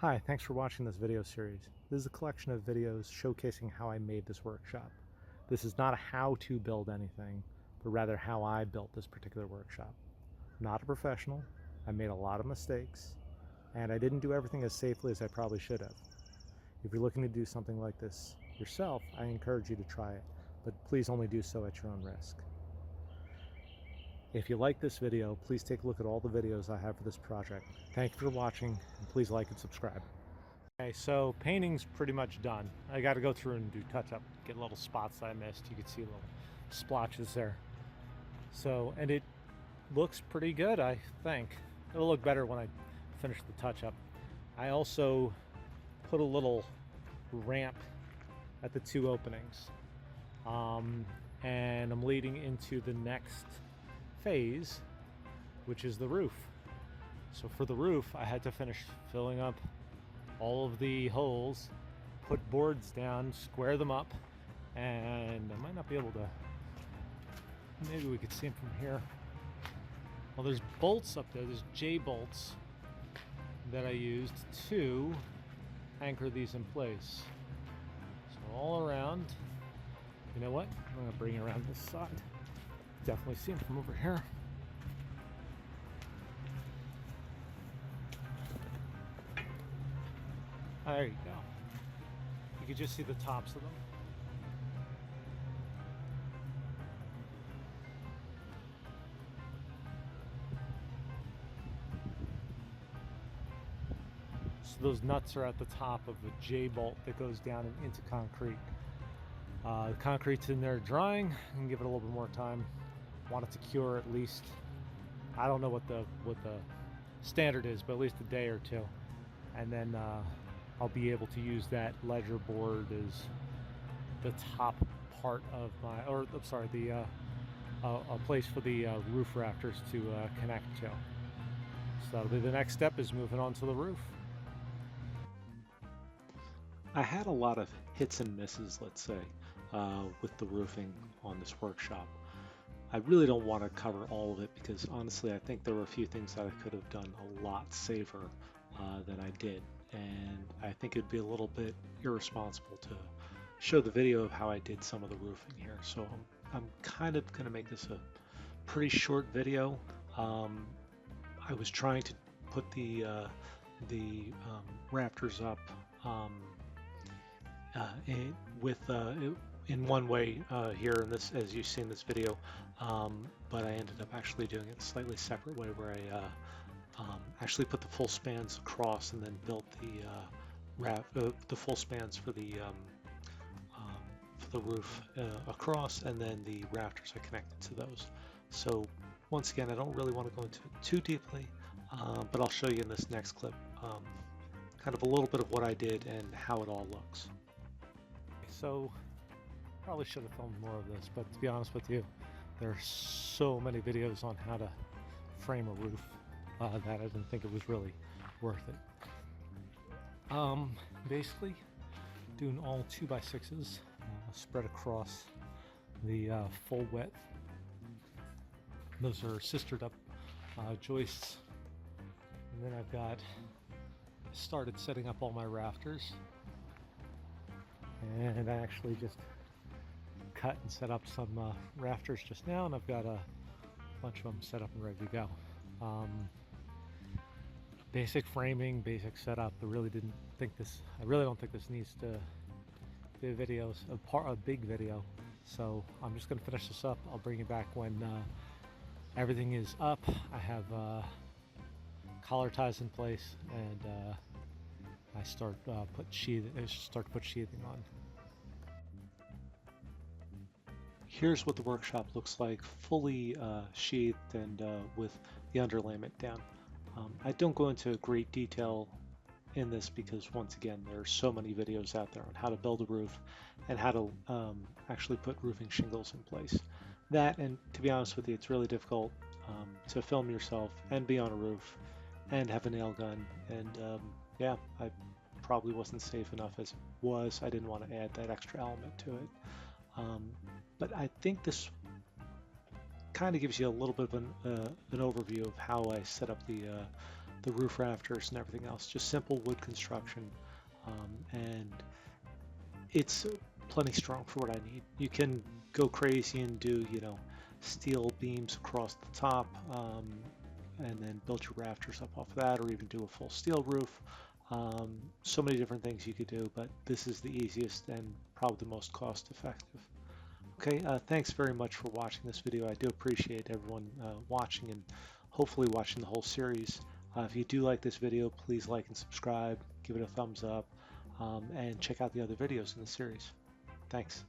Hi, thanks for watching this video series. This is a collection of videos showcasing how I made this workshop. This is not a how to build anything, but rather how I built this particular workshop. I'm not a professional, I made a lot of mistakes, and I didn't do everything as safely as I probably should have. If you're looking to do something like this yourself, I encourage you to try it, but please only do so at your own risk. If you like this video, please take a look at all the videos I have for this project. Thank you for watching, and please like and subscribe. Okay, so painting's pretty much done. I got to go through and do touch-up, get little spots that I missed. You can see little splotches there. So, and it looks pretty good, I think. It'll look better when I finish the touch-up. I also put a little ramp at the two openings. And I'm leading into the next phase, which is the roof. So for the roof, I had to finish filling up all of the holes, put boards down, square them up, and I might not be able to, maybe we could see them from here. Well, there's bolts up there, there's J-bolts that I used to anchor these in place. So all around, you know what? I'm gonna bring it around this side. Definitely see them from over here. There you go. You can just see the tops of them. So those nuts are at the top of the J-bolt that goes down and into concrete. The concrete's in there drying, and give it a little bit more time. Want it to cure at least, I don't know what the standard is, but at least a day or two. And then I'll be able to use that ledger board as the top part of my, or I'm sorry, the a place for the roof rafters to connect to. So that'll be the next step, is moving on to the roof. I had a lot of hits and misses, let's say, with the roofing on this workshop. I really don't want to cover all of it because honestly I think there were a few things that I could have done a lot safer than I did, and I think it'd be a little bit irresponsible to show the video of how I did some of the roofing here. So I'm kind of going to make this a pretty short video. I was trying to put the rafters up in one way here in this, as you see in this video, but I ended up actually doing it a slightly separate way, where I actually put the full spans across and then built the full spans for the roof across, and then the rafters are connected to those. So once again, I don't really want to go into it too deeply, but I'll show you in this next clip kind of a little bit of what I did and how it all looks. So probably should have filmed more of this, but to be honest with you, there are so many videos on how to frame a roof that I didn't think it was really worth it. Basically doing all 2x6s spread across the full width. Those are sistered up joists, and then I've got started setting up all my rafters, and I actually just cut and set up some rafters just now, and I've got a bunch of them set up and ready to go. Basic framing, basic setup. I really don't think this needs to be a big video. So I'm just going to finish this up. I'll bring you back when everything is up. I have collar ties in place, and I start to put sheathing on. Here's what the workshop looks like, fully sheathed and with the underlayment down. I don't go into great detail in this because, once again, there are so many videos out there on how to build a roof and how to actually put roofing shingles in place. That, and to be honest with you, it's really difficult to film yourself and be on a roof and have a nail gun, and yeah, I probably wasn't safe enough as it was. I didn't want to add that extra element to it. But I think this kind of gives you a little bit of an overview of how I set up the the roof rafters and everything else. Just simple wood construction, and it's plenty strong for what I need. You can go crazy and do, steel beams across the top, and then build your rafters up off of that, or even do a full steel roof. So many different things you could do, but this is the easiest and probably the most cost effective. Okay, thanks very much for watching this video. I do appreciate everyone watching and hopefully watching the whole series. If you do like this video, please like and subscribe, give it a thumbs up, and check out the other videos in the series. Thanks.